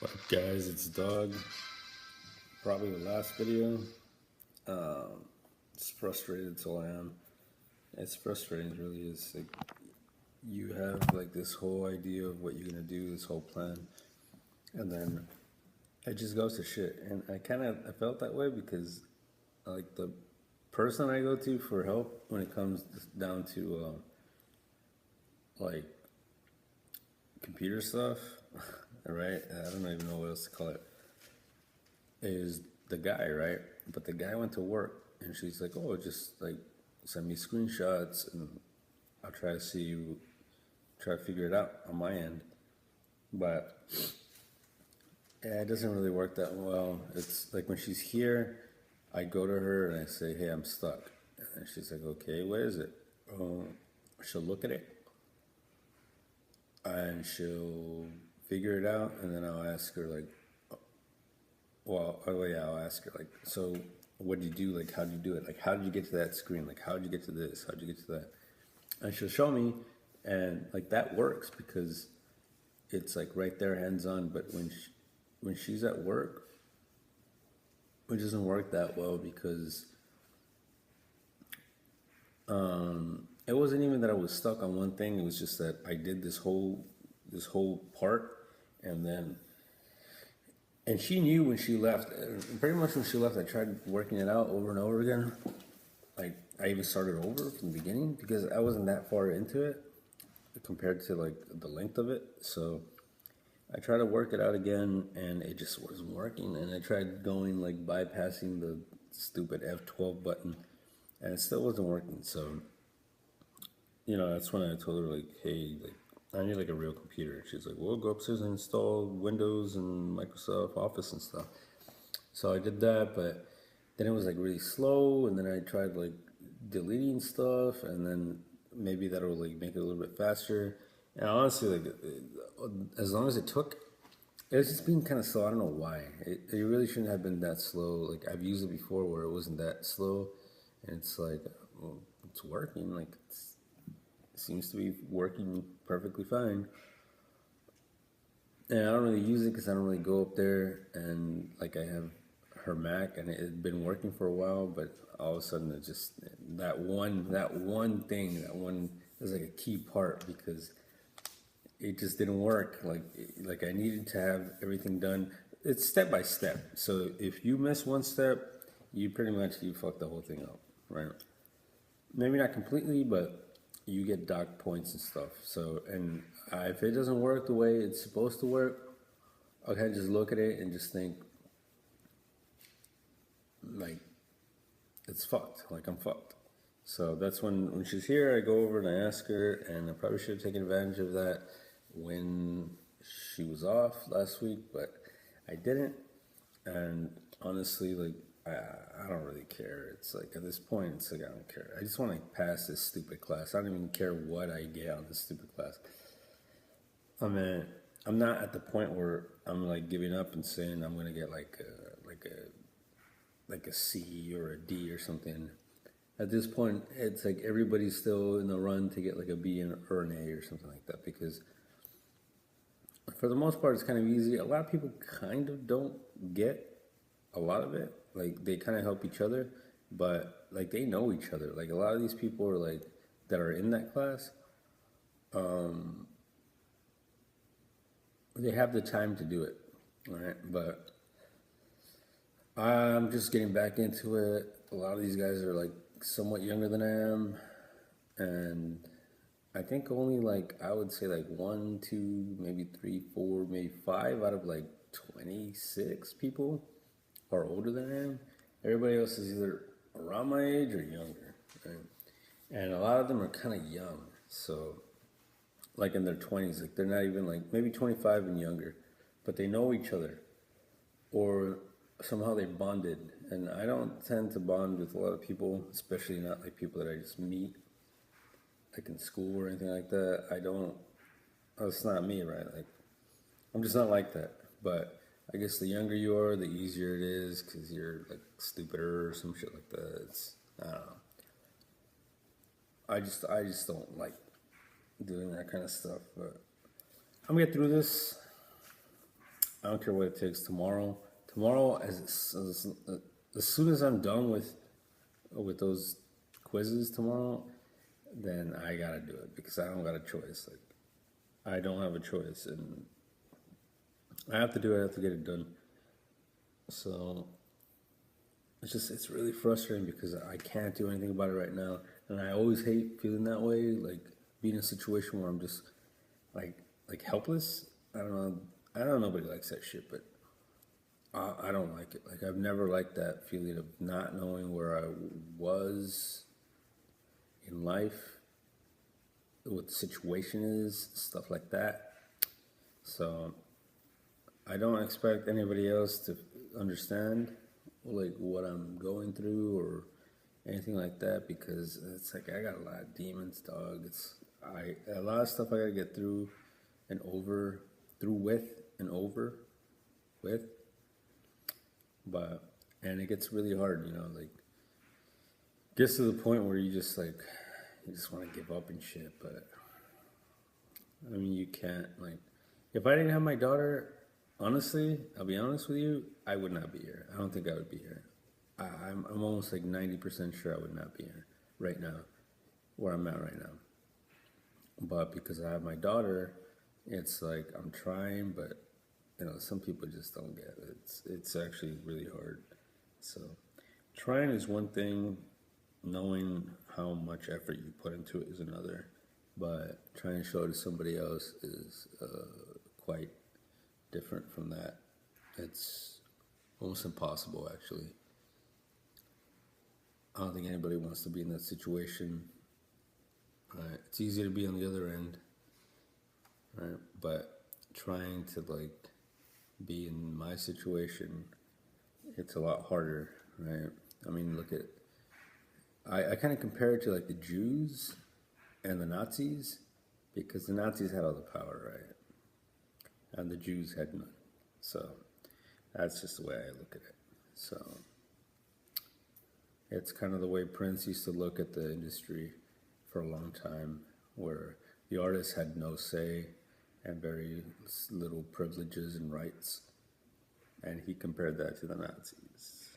What up, guys? It's Doug. Probably the last video. It's frustrated till I am. It's frustrating, it really is. Like, you have like this whole idea of what you're gonna do, this whole plan, and then it just goes to shit. And I felt that way because like the person I go to for help when it comes down to like computer stuff, right? I don't even know what else to call it. Is the guy, right? But the guy went to work, and she's like, "Oh, just like send me screenshots, and I'll try to figure it out on my end." But yeah, it doesn't really work that well. It's like when she's here, I go to her and I say, "Hey, I'm stuck," and she's like, "Okay, what is it?" She'll look at it, and she'll figure it out, and then I'll ask her like, oh yeah, I'll ask her like, so what did you do? Like, how did you do it? Like, how did you get to that screen? Like, how did you get to this? How did you get to that? And she'll show me, and like that works because it's like right there, hands on. But when she's at work, it doesn't work that well because it wasn't even that I was stuck on one thing. It was just that I did this whole part, and then and she knew when she left. Pretty much when she left, I tried working it out over and over again. Like I even started over from the beginning because I wasn't that far into it compared to like the length of it. So I tried to work it out again, and it just wasn't working. And I tried going like bypassing the stupid F12 button, and it still wasn't working. So that's when I told her like, hey, like I need like a real computer. She's like, well, go upstairs and install Windows and Microsoft Office and stuff. So I did that, but then it was like really slow, and then I tried like deleting stuff, and then maybe that'll like make it a little bit faster. And honestly, like as long as it took, it was just being kind of slow. I don't know why. It really shouldn't have been that slow. Like I've used it before where it wasn't that slow, and it's like, well, it's working. Like it seems to be working perfectly fine. And I don't really use it because I don't really go up there, and like I have her Mac, and it had been working for a while, but all of a sudden it just that one thing that one was like a key part because it just didn't work. Like I needed to have everything done. It's step by step. So if you miss one step, you pretty much you fuck the whole thing up, right? Maybe not completely, but you get docked points and stuff. So and if it doesn't work the way it's supposed to work, I can just look at it and just think like it's fucked. Like I'm fucked. So that's when she's here, I go over and I ask her, and I probably should have taken advantage of that when she was off last week, but I didn't. And honestly, like I don't really care. It's like at this point, it's like I don't care. I just want to pass this stupid class. I don't even care what I get on this stupid class. I mean, I'm not at the point where I'm like giving up and saying I'm gonna get like a C or a D or something. At this point, it's like everybody's still in the run to get like a B or an A or something like that because for the most part, it's kind of easy. A lot of people kind of don't get a lot of it. Like they kind of help each other, but like they know each other. Like a lot of these people are like that are in that class. They have the time to do it, right? But I'm just getting back into it. A lot of these guys are like somewhat younger than I am, and I think only like I would say like one, two, maybe three, four, maybe five out of like 26 people are older than I am. Everybody else is either around my age or younger, right? And a lot of them are kind of young, so like in their 20s, like they're not even like maybe 25 and younger, but they know each other or somehow they bonded. And I don't tend to bond with a lot of people, especially not like people that I just meet like in school or anything like that. I don't. Oh, it's not me, right? Like I'm just not like that. But I guess the younger you are, the easier it is because you're like stupider or some shit like that. I don't know. I just don't like doing that kind of stuff. But I'm gonna get through this. I don't care what it takes. Tomorrow, as soon as I'm done with those quizzes tomorrow, then I gotta do it because I don't got a choice. Like I don't have a choice, and I have to do it. I have to get it done. So it's really frustrating because I can't do anything about it right now, and I always hate feeling that way, like being in a situation where I'm just like helpless. I don't know. I don't know. Nobody likes that shit, but I don't like it. Like I've never liked that feeling of not knowing where I was in life, what the situation is, stuff like that. So I don't expect anybody else to understand like what I'm going through or anything like that because it's like I got a lot of demons, dog. It's a lot of stuff I gotta get through and over through with and over with, but and it gets really hard, like gets to the point where you just want to give up and shit. But I mean, you can't like if I didn't have my daughter. Honestly, I'll be honest with you, I would not be here. I don't think I would be here. I'm almost like 90% sure I would not be here right now, where I'm at right now. But because I have my daughter, it's like I'm trying, but some people just don't get it. It's actually really hard. So trying is one thing, knowing how much effort you put into it is another. But trying to show it to somebody else is quite different from that. It's almost impossible, actually. I don't think anybody wants to be in that situation. It's easy to be on the other end, right? But trying to be in my situation, it's a lot harder, right? I mean, look at I kind of compare it to like the Jews and the Nazis because the Nazis had all the power, right? And the Jews had none. So that's just the way I look at it. So it's kind of the way Prince used to look at the industry for a long time, where the artists had no say and very little privileges and rights. And he compared that to the Nazis.